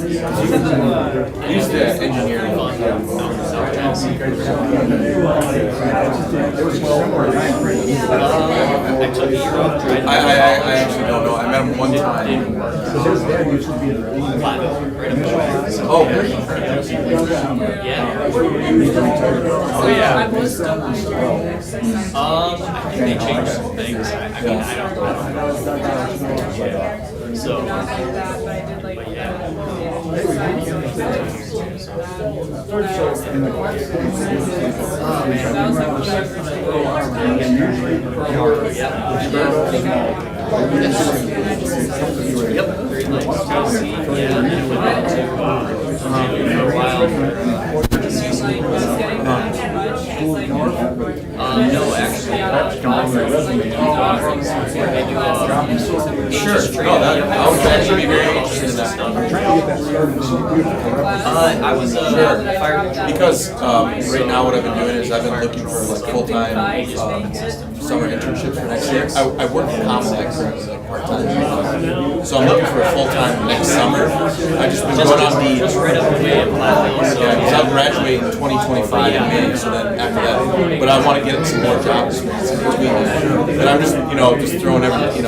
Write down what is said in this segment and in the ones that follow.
Used to engineering fund South Tennessee. I took a year off. I actually don't know. I met him one time. His dad used to be the Oh. Yeah. Oh yeah. I think they changed some things. I mean, I don't know. So, but yeah. Yep. Very nice. Yeah, and then we went to for a while to see some no, actually, Sure. No, I would actually be very interested in that. I was fire Because right now what I've been doing is I've been looking for like full-time summer internships for next year. I work for Complex as a part-time, so I'm looking for a full-time next summer. I just been going on the just right up the way in Platteville. So because I'll graduate in 2025 in May. So then after that, but I want to get some more job experience in between that. But I'm just just throwing everything in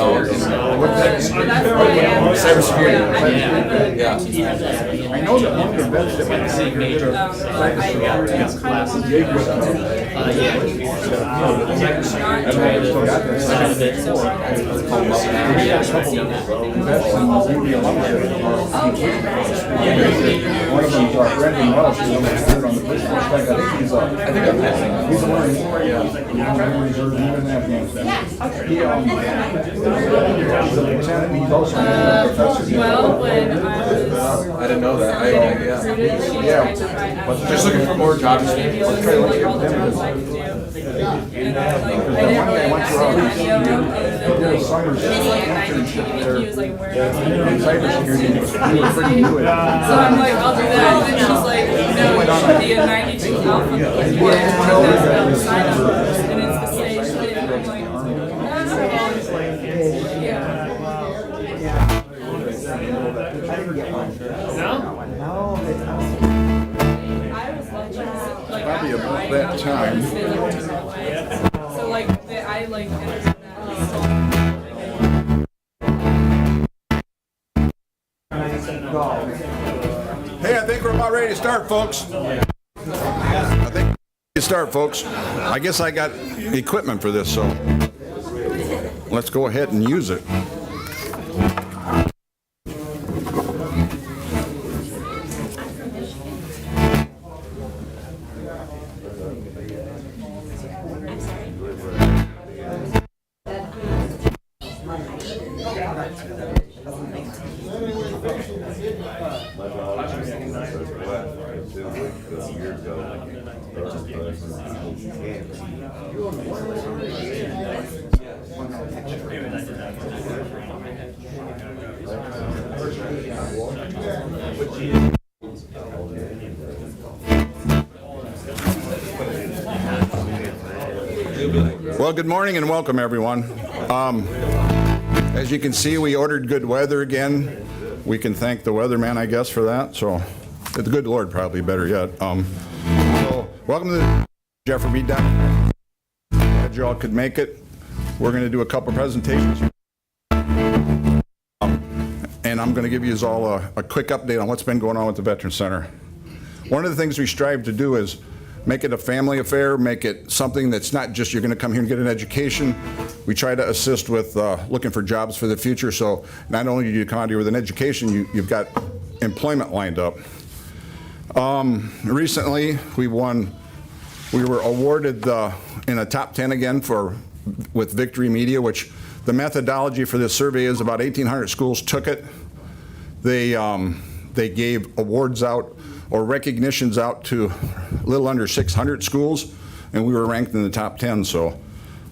cybersecurity. Yeah. I know that one of the vets that went the same major. I got two classes. One of them's our friend in Welsh, who's on the police force. I think he's I think I've met him. he's a Marine. Reserve in Afghanistan. He's a lieutenant. He's also a professor. Well, when I was I didn't know that. Yeah. Just looking for more job experience. One guy went to did a summer internship there in cybersecurity, and he was pretty new at it. So I'm like, I'll do that. And then she's like, no, you should be a 92 alpha. And it's the same thing. I'm like, Probably about that time. So like, I like. Hey, I think we're about ready to start, folks. I think we're ready to start, folks. I guess I got equipment for this, so let's go ahead and use it. Well, good morning and welcome, everyone. As you can see, we ordered good weather again. We can thank the weatherman, I guess, for that. So, the good Lord, probably better yet. So, welcome to the Jeffrey B. Down. Glad you all could make it. We're going to do a couple presentations. And I'm going to give you all a quick update on what's been going on with the Veterans Center. One of the things we strive to do is make it a family affair, make it something that's not just you're going to come here and get an education. We try to assist with looking for jobs for the future. So not only do you come out here with an education, you've got employment lined up. Recently, we were awarded in a top 10 again with Victory Media, which the methodology for this survey is about 1,800 schools took it. They gave awards out or recognitions out to a little under 600 schools, and we were ranked in the top 10. So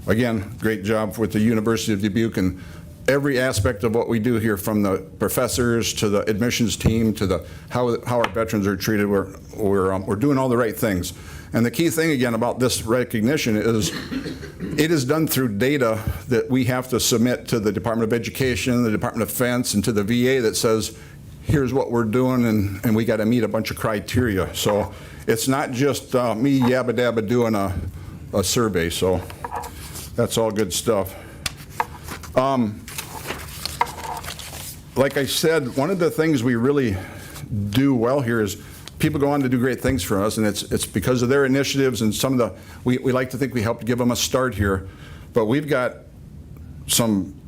again, great job with the University of Dubuque and every aspect of what we do here, from the professors to the admissions team to how our veterans are treated. We're doing all the right things. And the key thing again about this recognition is it is done through data that we have to submit to the Department of Education, the Department of Defense, and to the VA that says here's what we're doing, and we got to meet a bunch of criteria. So it's not just me yabba dabba doing a survey, so that's all good stuff. Like I said, one of the things we really do well here is people go on to do great things for us, and it's because of their initiatives and some of the, we like to think we helped give them a start here, but we've got some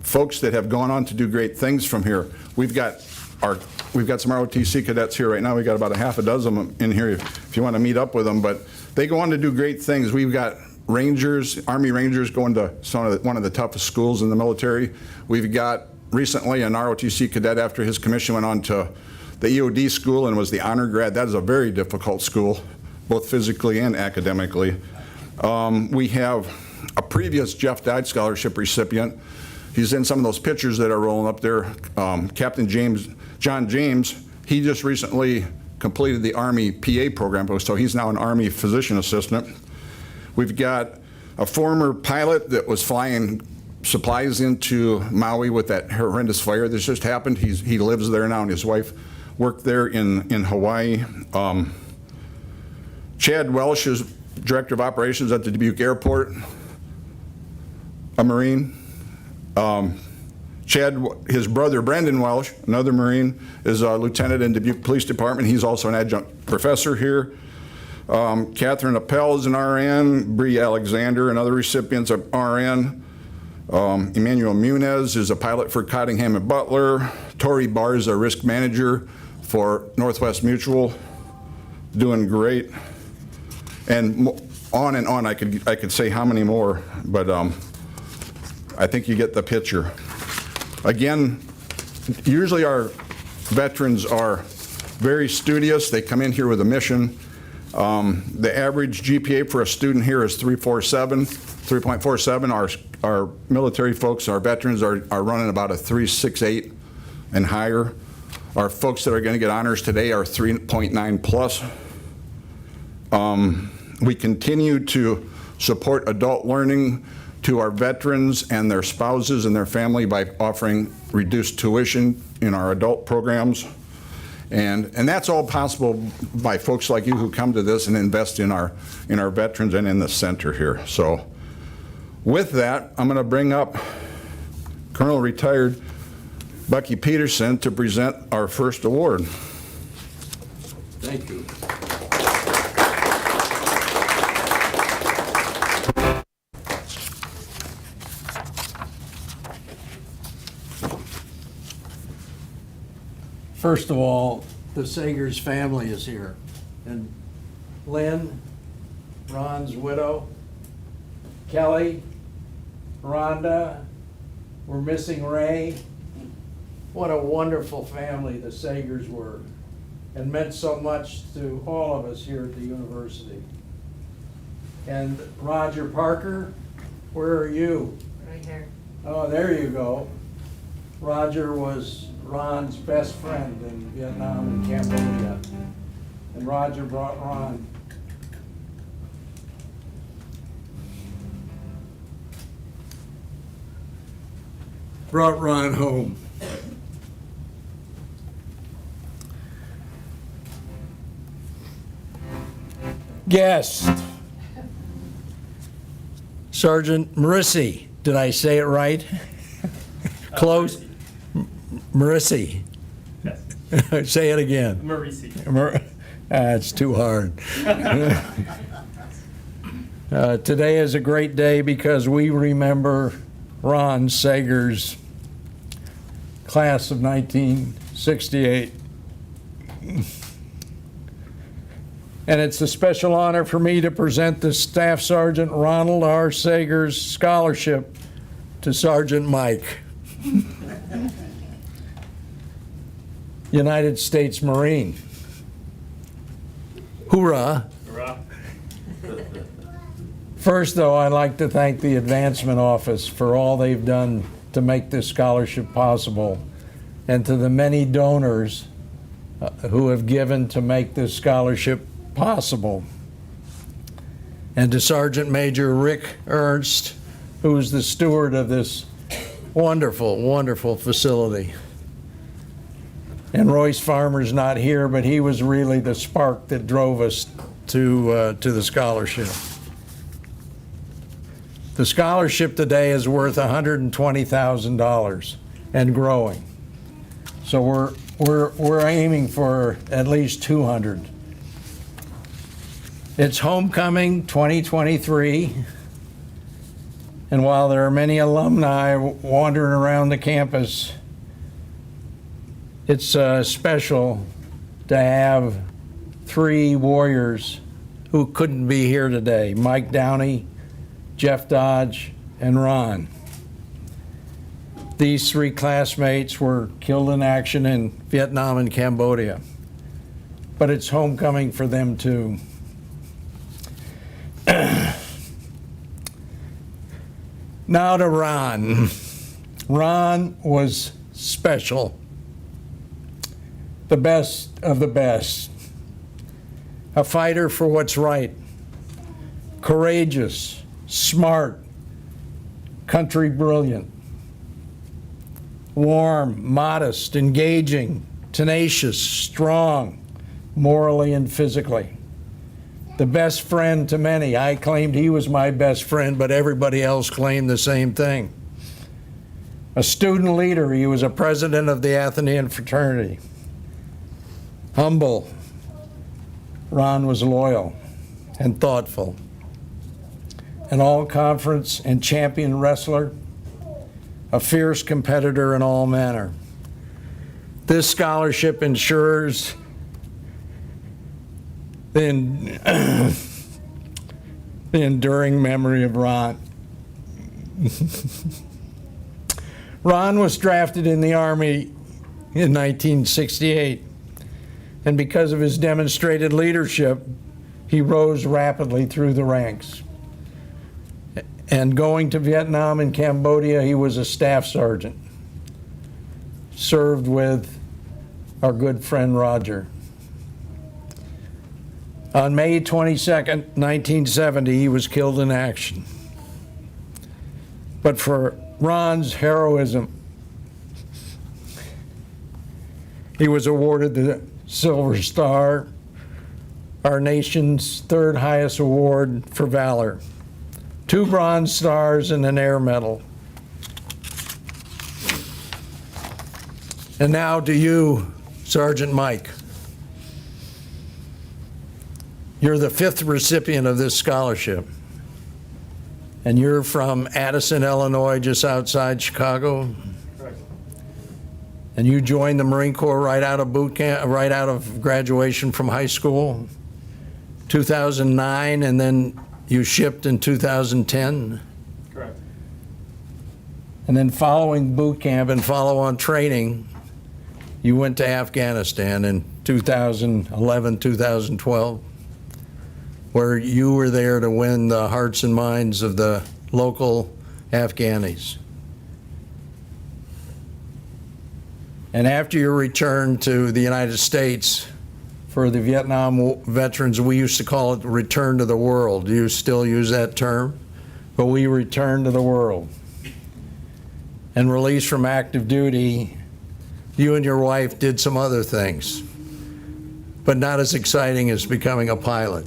folks that have gone on to do great things from here. We've got some ROTC cadets here right now. We've got about a half a dozen of them in here if you want to meet up with them, but they go on to do great things. We've got Rangers, Army Rangers going to one of the toughest schools in the military. We've got recently an ROTC cadet after his commission went on to the EOD school and was the honor grad. That is a very difficult school, both physically and academically. We have a previous Jeff Dye Scholarship recipient. He's in some of those pictures that are rolling up there. Captain John James, he just recently completed the Army PA program, so he's now an Army physician assistant. We've got a former pilot that was flying supplies into Maui with that horrendous fire that just happened. He lives there now, and his wife worked there in Hawaii. Chad Welsh is Director of Operations at the Dubuque Airport, a Marine. Chad, his brother Brendan Welsh, another Marine, is a lieutenant in Dubuque Police Department. He's also an adjunct professor here. Catherine Appel is an RN. Bree Alexander and other recipients of RN. Emmanuel Munez is a pilot for Cottingham and Butler. Tori Barr is a risk manager for Northwest Mutual, doing great. And on, I could say how many more, but I think you get the picture. Again, usually our veterans are very studious. They come in here with a mission. The average GPA for a student here is 3.47. Our military folks, our veterans are running about a 3.68 and higher. Our folks that are going to get honors today are 3.9 plus. We continue to support adult learning to our veterans and their spouses and their family by offering reduced tuition in our adult programs. And that's all possible by folks like you who come to this and invest in our veterans and in the center here. So with that, I'm going to bring up Colonel Retired Bucky Peterson to present our first award. Thank you. First of all, the Sagers family is here. And Lynn, Ron's widow, Kelly, Rhonda, we're missing Ray. What a wonderful family the Sagers were, and meant so much to all of us here at the university. And Roger Parker, where are you? Right here. Oh, there you go. Roger was Ron's best friend in Vietnam and Cambodia. And Roger brought Ron. Brought Ron home. Guest. Sergeant Marisie. Did I say it right? Close. Marisie. Yes. Say it again. Marisie. It's too hard. Today is a great day because we remember Ron Sager's class of 1968. And it's a special honor for me to present the Staff Sergeant Ronald R. Sager's scholarship to Sergeant Mike. United States Marine. Hoorah. Hurrah. First, though, I'd like to thank the Advancement Office for all they've done to make this scholarship possible, and to the many donors who have given to make this scholarship possible. And to Sergeant Major Rick Ernst, who is the steward of this wonderful, wonderful facility. And Royce Farmer's not here, but he was really the spark that drove us to the scholarship. The scholarship today is worth $120,000 and growing. So we're aiming for at least 200. It's homecoming 2023, and while there are many alumni wandering around the campus, it's special to have 3 warriors who couldn't be here today: Mike Downey, Jeff Dodge, and Ron. These 3 classmates were killed in action in Vietnam and Cambodia, but it's homecoming for them too. Now to Ron. Ron was special. The best of the best. A fighter for what's right. Courageous, smart, country brilliant. Warm, modest, engaging, tenacious, strong, morally and physically. The best friend to many. I claimed he was my best friend, but everybody else claimed the same thing. A student leader, he was a president of the Athenaeum fraternity. Humble. Ron was loyal and thoughtful. An all-conference and champion wrestler, a fierce competitor in all manner. This scholarship ensures the enduring memory of Ron. Ron was drafted in the Army in 1968, and because of his demonstrated leadership, he rose rapidly through the ranks. And going to Vietnam and Cambodia, he was a staff sergeant, served with our good friend Roger. On May 22nd, 1970, he was killed in action. But for Ron's heroism, he was awarded the Silver Star, our nation's 3rd highest award for valor, 2 Bronze Stars and an Air Medal. And now to you, Sergeant Mike. You're the 5th recipient of this scholarship, and you're from Addison, Illinois, just outside Chicago. Correct. And you joined the Marine Corps right out of boot camp, right out of graduation from high school, 2009, and then you shipped in 2010. Correct. And then following boot camp and follow-on training, you went to Afghanistan in 2011, 2012. Where you were there to win the hearts and minds of the local Afghanis. And after your return to the United States, for the Vietnam veterans, we used to call it return to the world. Do you still use that term? But we returned to the world. And released from active duty, you and your wife did some other things, but not as exciting as becoming a pilot.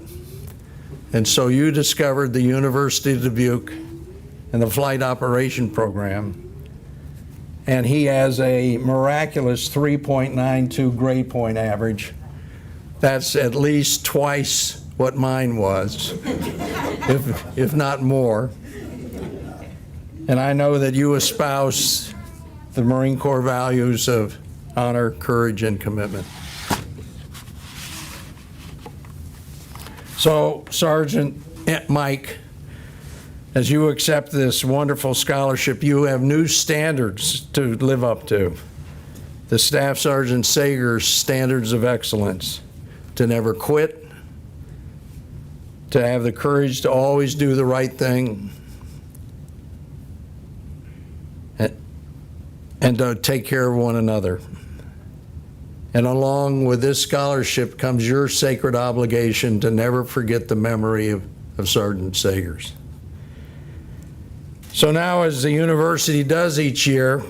And so you discovered the University of Dubuque and the Flight Operation Program. And he has a miraculous 3.92 grade point average. That's at least twice what mine was, if not more. And I know that you espouse the Marine Corps values of honor, courage, and commitment. So, Sergeant Mike, as you accept this wonderful scholarship, you have new standards to live up to. The Staff Sergeant Sager's standards of excellence: to never quit, to have the courage to always do the right thing, and to take care of one another. And along with this scholarship comes your sacred obligation to never forget the memory of Sergeant Sagers. So now, as the university does each year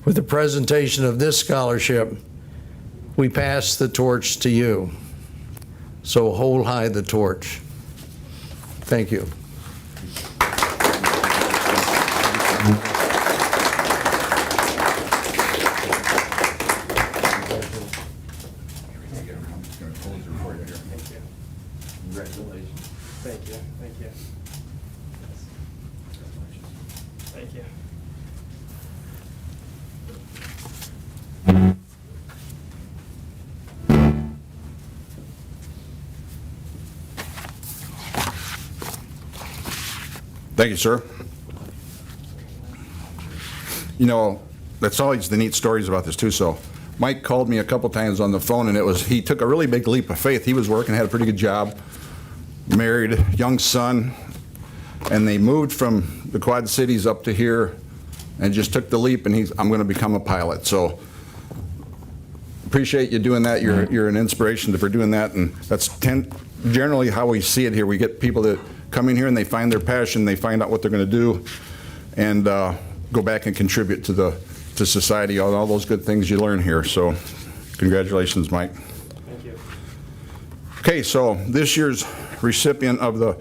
with the presentation of this scholarship, we pass the torch to you. So hold high the torch. Thank you. Congratulations. Thank you, thank you. Thank you. Thank you, sir. You know, that's always the neat stories about this too. So Mike called me a couple times on the phone, and he took a really big leap of faith. He was working, had a pretty good job, married, young son, and they moved from the Quad Cities up to here and just took the leap, and I'm going to become a pilot. So appreciate you doing that. You're an inspiration for doing that, and that's generally how we see it here. We get people that come in here and they find their passion, they find out what they're going to do, and go back and contribute to society, all those good things you learn here. So congratulations, Mike. Thank you. Okay, so this year's recipient of the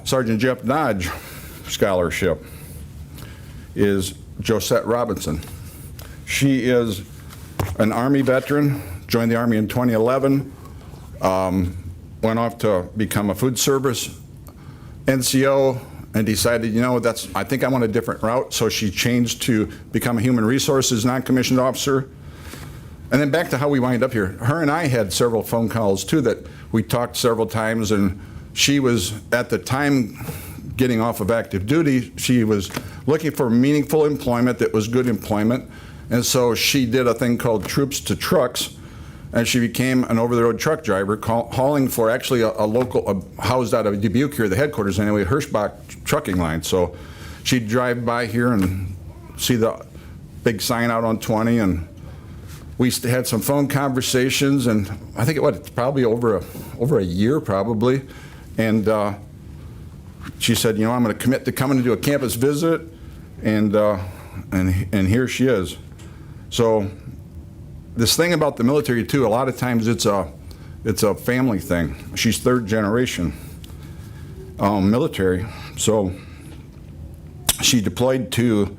Sergeant Jeff Dodge Scholarship is Josette Robertson. She is an Army veteran, joined the Army in 2011, went off to become a food service NCO, and decided, you know, I think I want a different route, so she changed to become a human resources non-commissioned officer. And then back to how we wind up here. Her and I had several phone calls too that we talked several times, and she was, at the time, getting off of active duty. She was looking for meaningful employment that was good employment, and so she did a thing called Troops to Trucks, and she became an over-the-road truck driver, hauling for actually a local, housed out of Dubuque here, the headquarters anyway, Hirschbach trucking line. So she'd drive by here and see the big sign out on 20, and we had some phone conversations, and I think it's probably over a year probably, and she said, you know, I'm going to commit to coming to do a campus visit, and here she is. So this thing about the military too, a lot of times it's a family thing. She's third generation military. So she deployed to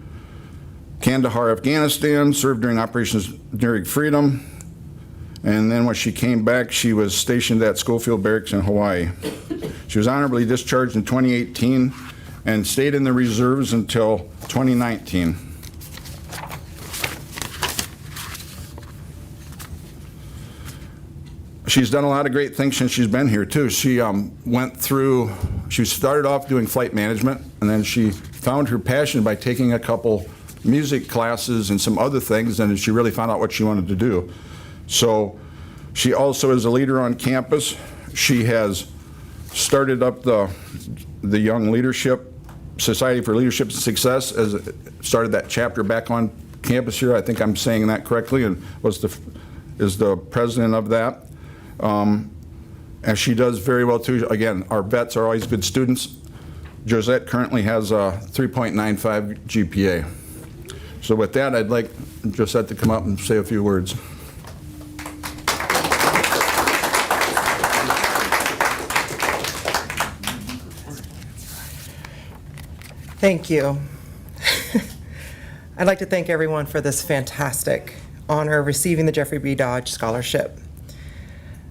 Kandahar, Afghanistan, served during Operations Enduring Freedom, and then when she came back, she was stationed at Schofield Barracks in Hawaii. She was honorably discharged in 2018 and stayed in the reserves until 2019. She's done a lot of great things since she's been here too. She she started off doing flight management, and then she found her passion by taking a couple music classes and some other things, and she really found out what she wanted to do. So she also is a leader on campus. She has started up the Young Leadership Society for Leadership and Success, started that chapter back on campus here. I think I'm saying that correctly, and is the president of that. And she does very well too. Again, our vets are always good students. Josette currently has a 3.95 GPA. So with that, I'd like Josette to come up and say a few words. Thank you. I'd like to thank everyone for this fantastic honor of receiving the Jeffrey B. Dodge Scholarship.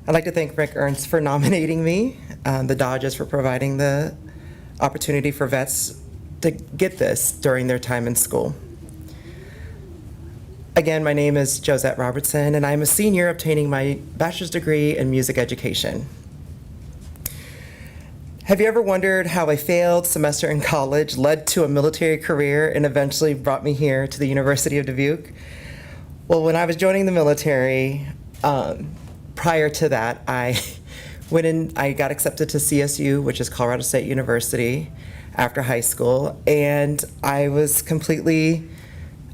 I'd like to thank Rick Ernst for nominating me, the Dodges for providing the opportunity for vets to get this during their time in school. Again, my name is Josette Robertson, and I'm a senior obtaining my bachelor's degree in music education. Have you ever wondered how a failed semester in college led to a military career and eventually brought me here to the University of Dubuque? Well, when I was joining the military, prior to that, I got accepted to CSU, which is Colorado State University, after high school, and I was completely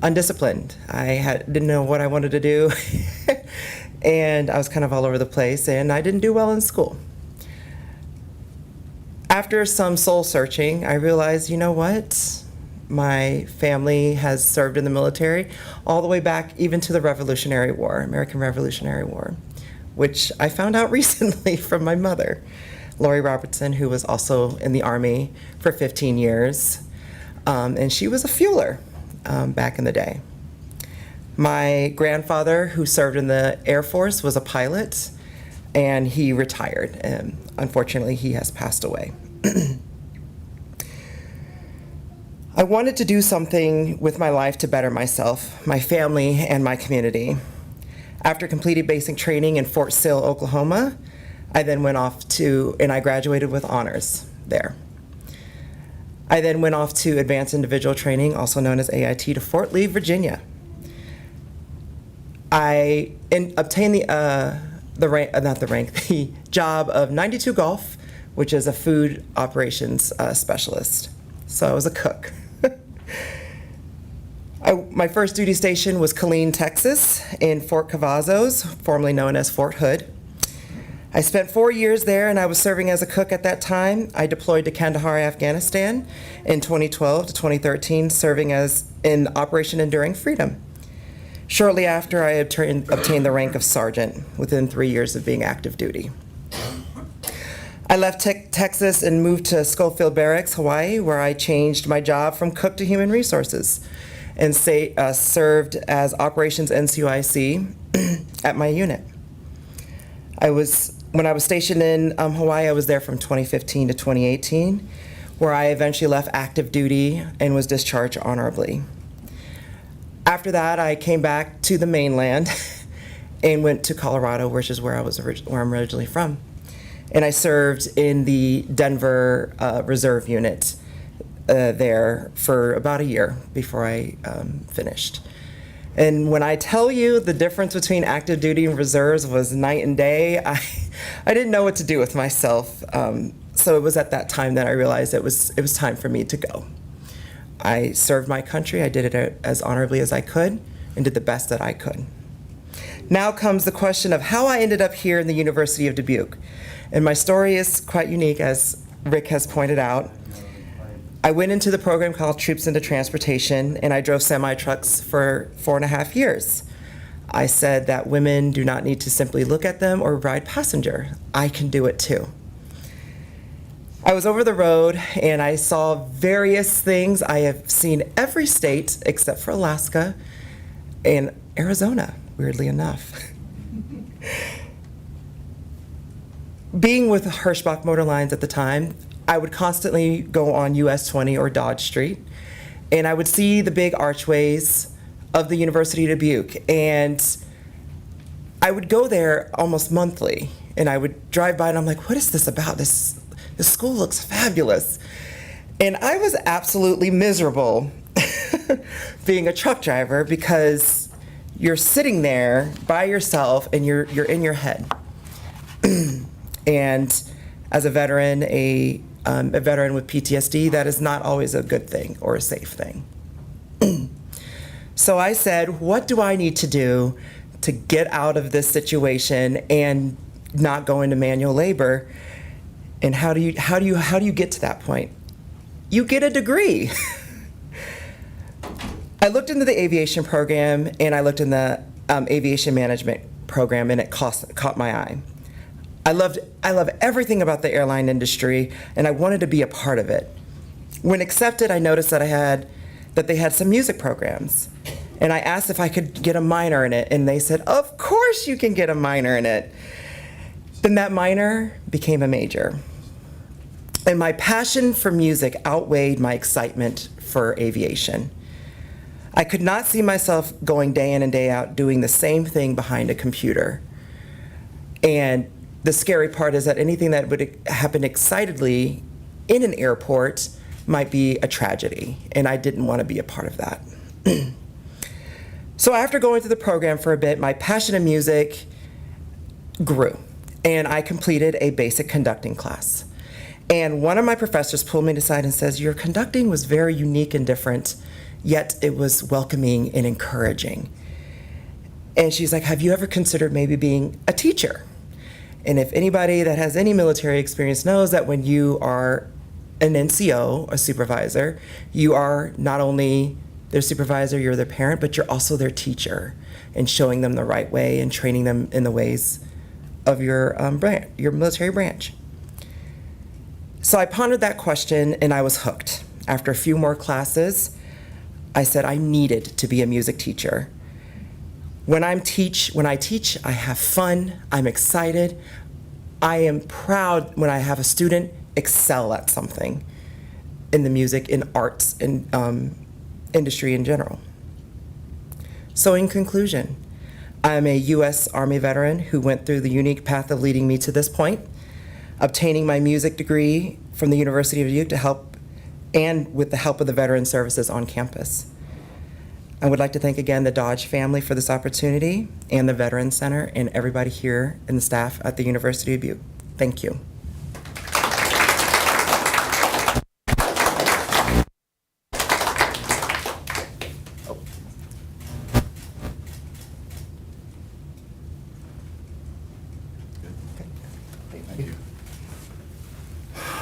undisciplined. I didn't know what I wanted to do, and I was kind of all over the place, and I didn't do well in school. After some soul searching, I realized, you know what? my family has served in the military all the way back even to the Revolutionary War, American Revolutionary War, which I found out recently from my mother, Lori Robertson, who was also in the Army for 15 years. And she was a fueler back in the day. My grandfather, who served in the Air Force, was a pilot, and he retired. And unfortunately, he has passed away. I wanted to do something with my life to better myself, my family, and my community. After completing basic training in Fort Sill, Oklahoma, I then went off to, and I graduated with honors there. I then went off to advanced individual training, also known as AIT, to Fort Lee, Virginia. I obtained the job of 92 Golf, which is a food operations specialist. So I was a cook. My first duty station was Killeen, Texas, in Fort Cavazos, formerly known as Fort Hood. I spent 4 years there, and I was serving as a cook at that time. I deployed to Kandahar, Afghanistan in 2012 to 2013, serving as in Operation Enduring Freedom. Shortly after, I obtained the rank of sergeant within 3 years of being active duty. I left Texas and moved to Schofield Barracks, Hawaii, where I changed my job from cook to human resources and served as Operations NCOIC at my unit. When I was stationed in Hawaii, I was there from 2015 to 2018, where I eventually left active duty and was discharged honorably. After that, I came back to the mainland and went to Colorado, which is where I'm originally from. And I served in the Denver Reserve Unit there for about a year before I finished. And when I tell you the difference between active duty and reserves was night and day, I didn't know what to do with myself. So it was at that time that I realized it was time for me to go. I served my country, I did it as honorably as I could, and did the best that I could. Now comes the question of how I ended up here in the University of Dubuque. And my story is quite unique, as Rick has pointed out. I went into the program called Troops into Transportation, and I drove semi-trucks for 4.5 years. I said that women do not need to simply look at them or ride passenger. I can do it too. I was over the road and I saw various things. I have seen every state except for Alaska and Arizona, weirdly enough. Being with Hirschbach Motor Lines at the time, I would constantly go on US 20 or Dodge Street, and I would see the big archways of the University of Dubuque, and I would go there almost monthly, and I would drive by and I'm like, what is this about? This school looks fabulous. And I was absolutely miserable being a truck driver because you're sitting there by yourself and you're in your head. And as a veteran, a veteran with PTSD, that is not always a good thing or a safe thing. So I said, what do I need to do to get out of this situation and not go into manual labor? And how do you get to that point? You get a degree. I looked into the aviation program and I looked in the aviation management program, and it caught my eye. I love everything about the airline industry, and I wanted to be a part of it. When accepted, I noticed that they had some music programs, and I asked if I could get a minor in it, and they said, of course you can get a minor in it. Then that minor became a major. And my passion for music outweighed my excitement for aviation. I could not see myself going day in and day out doing the same thing behind a computer. And the scary part is that anything that would happen excitedly in an airport might be a tragedy, and I didn't want to be a part of that. So after going through the program for a bit, my passion in music grew, and I completed a basic conducting class. And one of my professors pulled me aside and says, your conducting was very unique and different, yet it was welcoming and encouraging. And she's like, have you ever considered maybe being a teacher? And if anybody that has any military experience knows that when you are an NCO, a supervisor, you are not only their supervisor, you're their parent, but you're also their teacher, and showing them the right way and training them in the ways of your military branch. So I pondered that question and I was hooked. After a few more classes, I said I needed to be a music teacher. When I teach, I have fun, I'm excited. I am proud when I have a student excel at something in the music, in arts, in industry in general. So in conclusion, I'm a U.S. Army veteran who went through the unique path of leading me to this point, obtaining my music degree from the University of Dubuque with the help of the Veteran Services on campus. I would like to thank again the Dodge family for this opportunity, and the Veterans Center, and everybody here and the staff at the University of Dubuque. Thank you.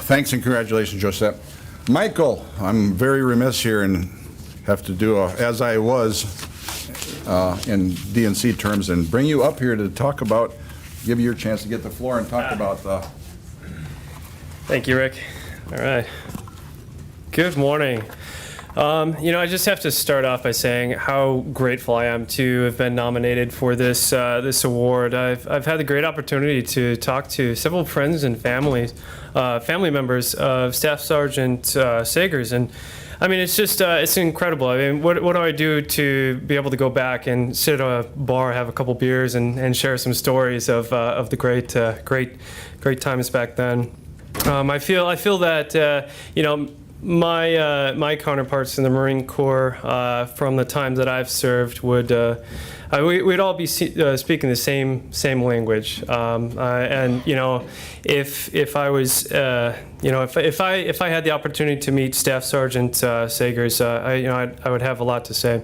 Thanks and congratulations, Josette. Michael, I'm very remiss here and have to do as I was in DNC terms and bring you up here to talk about, give you your chance to get the floor and talk about the. Thank you, Rick. All right. Good morning. I just have to start off by saying how grateful I am to have been nominated for this award. I've had the great opportunity to talk to several friends and family members of Staff Sergeant Sagers, and I mean it's just it's incredible. I mean, what do I do to be able to go back and sit at a bar, have a couple beers, and share some stories of the great times back then. I feel that my counterparts in the Marine Corps from the time that I've served would we'd all be speaking the same language, and if I was if I had the opportunity to meet Staff Sergeant Sagers, I would have a lot to say,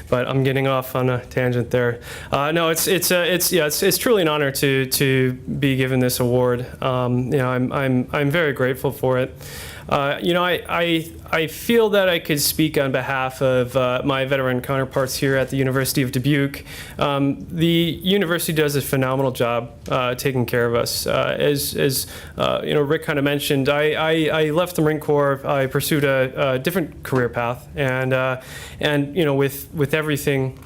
but I'm getting off on a tangent there. No, it's truly an honor to be given this award. I'm very grateful for it. I feel that I could speak on behalf of my veteran counterparts here at the University of Dubuque. The university does a phenomenal job taking care of us. As Rick kind of mentioned, I left the Marine Corps. I pursued a different career path, and with everything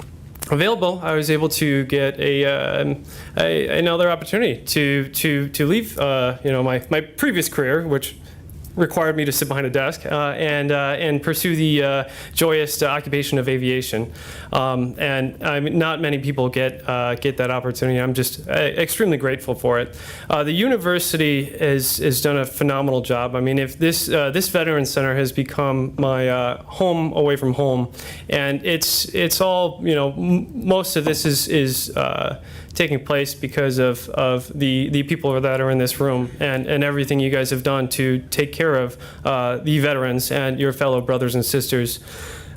available, I was able to get another opportunity to leave my previous career, which required me to sit behind a desk and pursue the joyous occupation of aviation. And not many people get that opportunity. I'm just extremely grateful for it. The university has done a phenomenal job. I mean, if this Veterans Center has become my home away from home, and it's all, most of this is taking place because of the people that are in this room and everything you guys have done to take care of the veterans and your fellow brothers and sisters.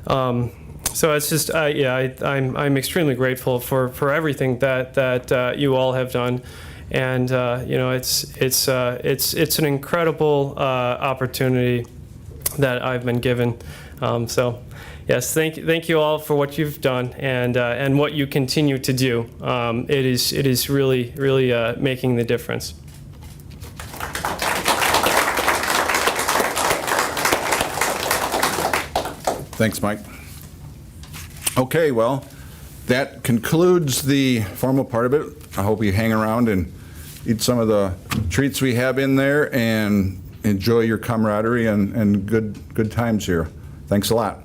So it's just, I'm extremely grateful for everything that you all have done, and it's an incredible opportunity that I've been given. So. Yes, thank you all for what you've done and what you continue to do. It is really making the difference. Thanks, Mike. Okay, well, that concludes the formal part of it. I hope you hang around and eat some of the treats we have in there and enjoy your camaraderie and good times here. Thanks a lot.